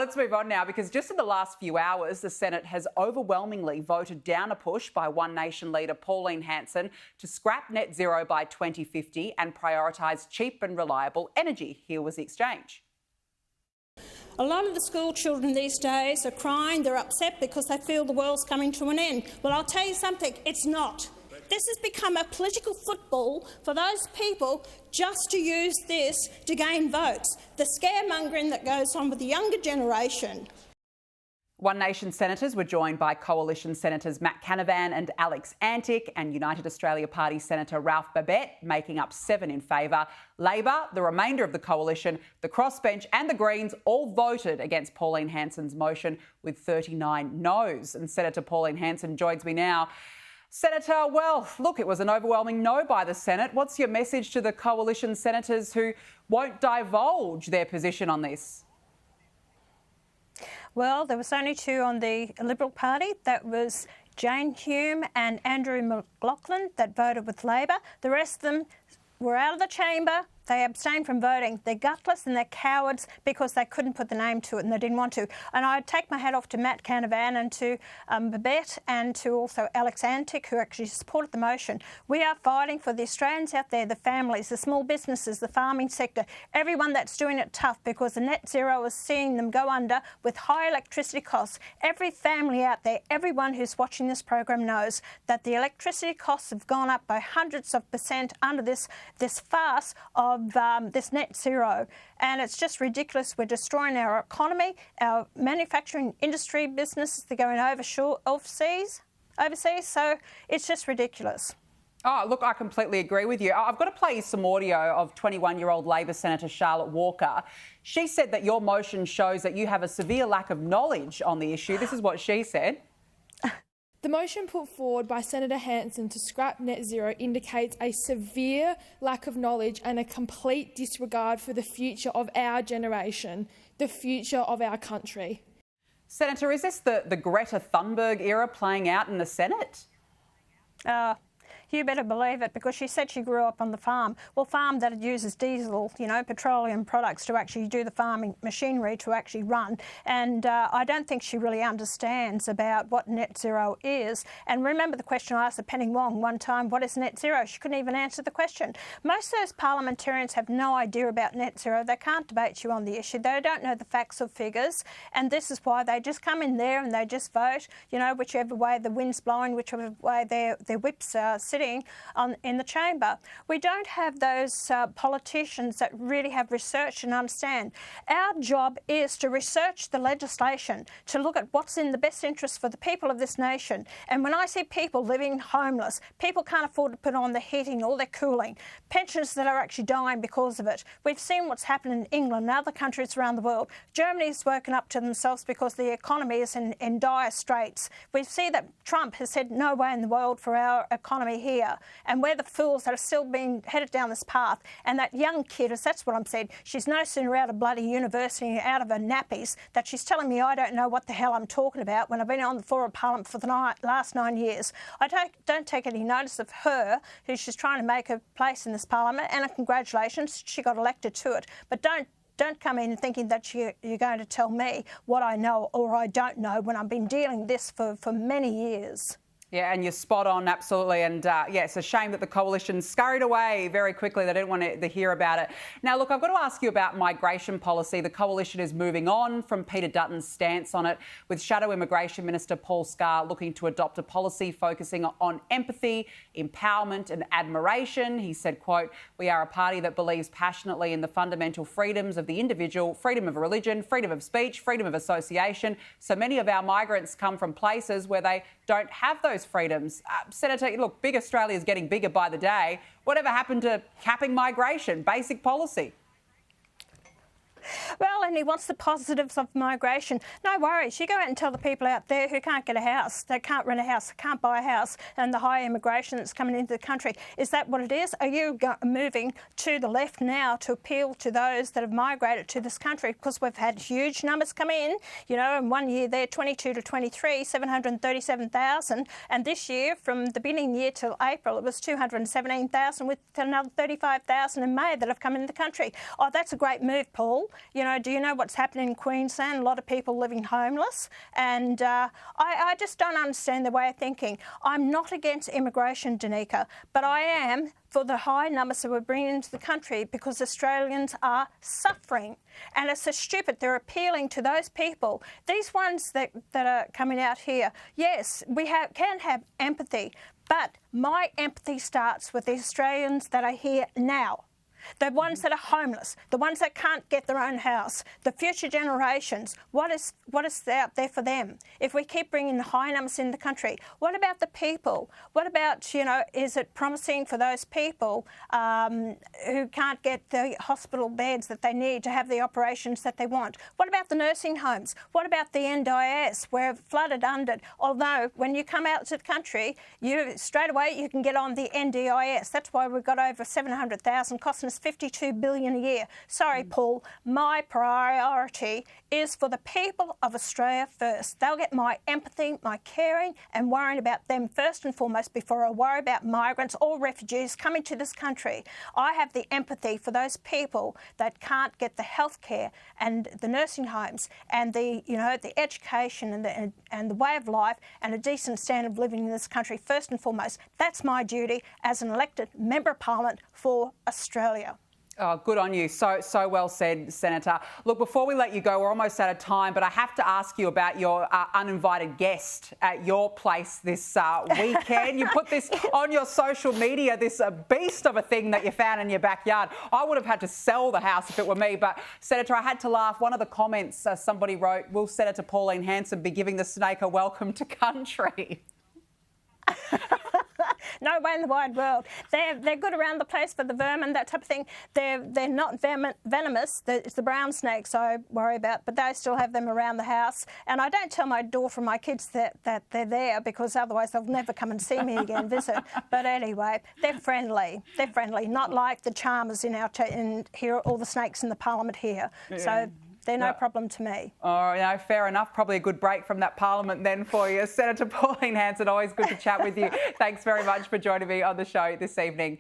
Let's move on now, because just in the last few hours, the Senate has overwhelmingly voted down a push by One Nation leader Pauline Hanson to scrap net zero by 2050 and prioritise cheap and reliable energy. Here was the exchange. A lot of the school children these days are crying, they're upset because they feel the world's coming to an end. Well, I'll tell you something, it's not. This has become a political football for those people just to use this to gain votes. The scaremongering that goes on with the younger generation. One Nation senators were joined by Coalition Senators Matt Canavan and Alex Antic, and United Australia Party Senator Ralph Babet, making up 7 in favour. Labor, the remainder of the coalition, the crossbench and the Greens all voted against Pauline Hanson's motion with 39 noes. And Senator Pauline Hanson joins me now. Senator, well, look, it was an overwhelming no by the Senate. What's your message to the coalition senators who won't divulge their position on this? Well, there was only 2 on the Liberal Party. That was Jane Hume and Andrew McLaughlin that voted with Labor. The rest of them were out of the chamber. They abstained from voting. They're gutless and they're cowards because they couldn't put the name to it and they didn't want to. And I take my hat off to Matt Canavan and to Babet and to also Alex Antic, who actually supported the motion. We are fighting for the Australians out there, the families, the small businesses, the farming sector, everyone that's doing it tough, because the net zero is seeing them go under with high electricity costs. Every family out there, everyone who's watching this program knows that the electricity costs have gone up by hundreds of % under this farce of this net zero, and it's just ridiculous. We're destroying our economy, our manufacturing industry businesses. They're going overseas, so it's just ridiculous. Oh, look, I completely agree with you. I've got to play you some audio of 21-year-old Labor Senator Charlotte Walker. She said that your motion shows that you have a severe lack of knowledge on the issue. This is what she said. The motion put forward by Senator Hanson to scrap net zero indicates a severe lack of knowledge and a complete disregard for the future of our generation, the future of our country. Senator, is this the Greta Thunberg era playing out in the Senate? You better believe it, because she said she grew up on the farm. Well, farm that uses diesel, petroleum products to actually do the farming machinery to actually run. And I don't think she really understands about what net zero is. And remember the question I asked of Penny Wong one time, what is net zero? She couldn't even answer the question. Most of those parliamentarians have no idea about net zero. They can't debate you on the issue. They don't know the facts or figures. And this is why they just come in there and they just vote, whichever way the wind's blowing, whichever way their whips are sitting in the chamber. We don't have those politicians that really have researched and understand. Our job is to research the legislation, to look at what's in the best interest for the people of this nation. And when I see people living homeless, people can't afford to put on the heating or their cooling, pensioners that are actually dying because of it. We've seen what's happened in England and other countries around the world. Germany's woken up to themselves because the economy is in dire straits. We see that Trump has said no way in the world for our economy here. And we're the fools that are still being headed down this path. And that young kid, that's what I'm saying, she's no sooner out of bloody university, out of her nappies, that she's telling me I don't know what the hell I'm talking about when I've been on the floor of Parliament for the last 9 years. I don't take any notice of her, who she's trying to make a place in this Parliament, and congratulations, she got elected to it. But don't come in thinking that you're going to tell me what I know or I don't know, when I've been dealing with this for many years. Yeah, and you're spot on, absolutely. And it's a shame that the coalition scurried away very quickly. They didn't want to hear about it. Now, look, I've got to ask you about migration policy. The coalition is moving on from Peter Dutton's stance on it, with Shadow Immigration Minister Paul Scar looking to adopt a policy focusing on empathy, empowerment and admiration. He said, quote, "We are a party that believes passionately in the fundamental freedoms of the individual, freedom of religion, freedom of speech, freedom of association. So many of our migrants come from places where they don't have those freedoms." Senator, look, big Australia is getting bigger by the day. Whatever happened to capping migration, basic policy? Well, and he wants the positives of migration. No worries. You go out and tell the people out there who can't get a house, they can't rent a house, they can't buy a house, and the high immigration that's coming into the country. Is that what it is? Are you moving to the left now to appeal to those that have migrated to this country? Because we've had huge numbers come in. In 1 year there, 22 to 23, 737,000. And this year, from the beginning of the year till April, it was 217,000, with another 35,000 in May that have come into the country. Oh, that's a great move, Paul. You know, do you know what's happening in Queensland? A lot of people living homeless. And I just don't understand their way of thinking. I'm not against immigration, Danica, but I am for the high numbers that we're bringing into the country because Australians are suffering. And it's so stupid. They're appealing to those people. These ones that are coming out here, yes, we can have empathy, but my empathy starts with the Australians that are here now. The ones that are homeless, the ones that can't get their own house, the future generations, what is out there for them? If we keep bringing high numbers in the country, what about the people? What about, you know, is it promising for those people who can't get the hospital beds that they need to have the operations that they want? What about the nursing homes? What about the NDIS? We're flooded under. Although when you come out to the country, straight away you can get on the NDIS. That's why we've got over 700,000 costing us $52 billion a year. Sorry, Paul, my priority is for the people of Australia first. They'll get my empathy, my caring and worrying about them first and foremost before I worry about migrants or refugees coming to this country. I have the empathy for those people that can't get the health care and the nursing homes and the, you know, the education and the way of life and a decent standard of living in this country first and foremost. That's my duty as an elected Member of Parliament for Australia. Oh, good on you. So well said, Senator. Look, before we let you go, we're almost out of time, but I have to ask you about your uninvited guest at your place this weekend. You put this on your social media, this beast of a thing that you found in your backyard. I would have had to sell the house if it were me, but Senator, I had to laugh. One of the comments somebody wrote, will Senator Pauline Hanson be giving the snake a welcome to country? No way in the wide world. They're good around the place for the vermin, that type of thing. They're not venomous. It's the brown snakes I worry about, but they still have them around the house. And I don't tell my daughter and my kids that they're there because otherwise they'll never come and see me again, visit. But anyway, they're friendly. They're friendly, not like the charmers in here, all the snakes in the Parliament here. Yeah. So they're no problem to me. Oh, no, fair enough. Probably a good break from that Parliament then for you. Senator Pauline Hanson, always good to chat with you. Thanks very much for joining me on the show this evening.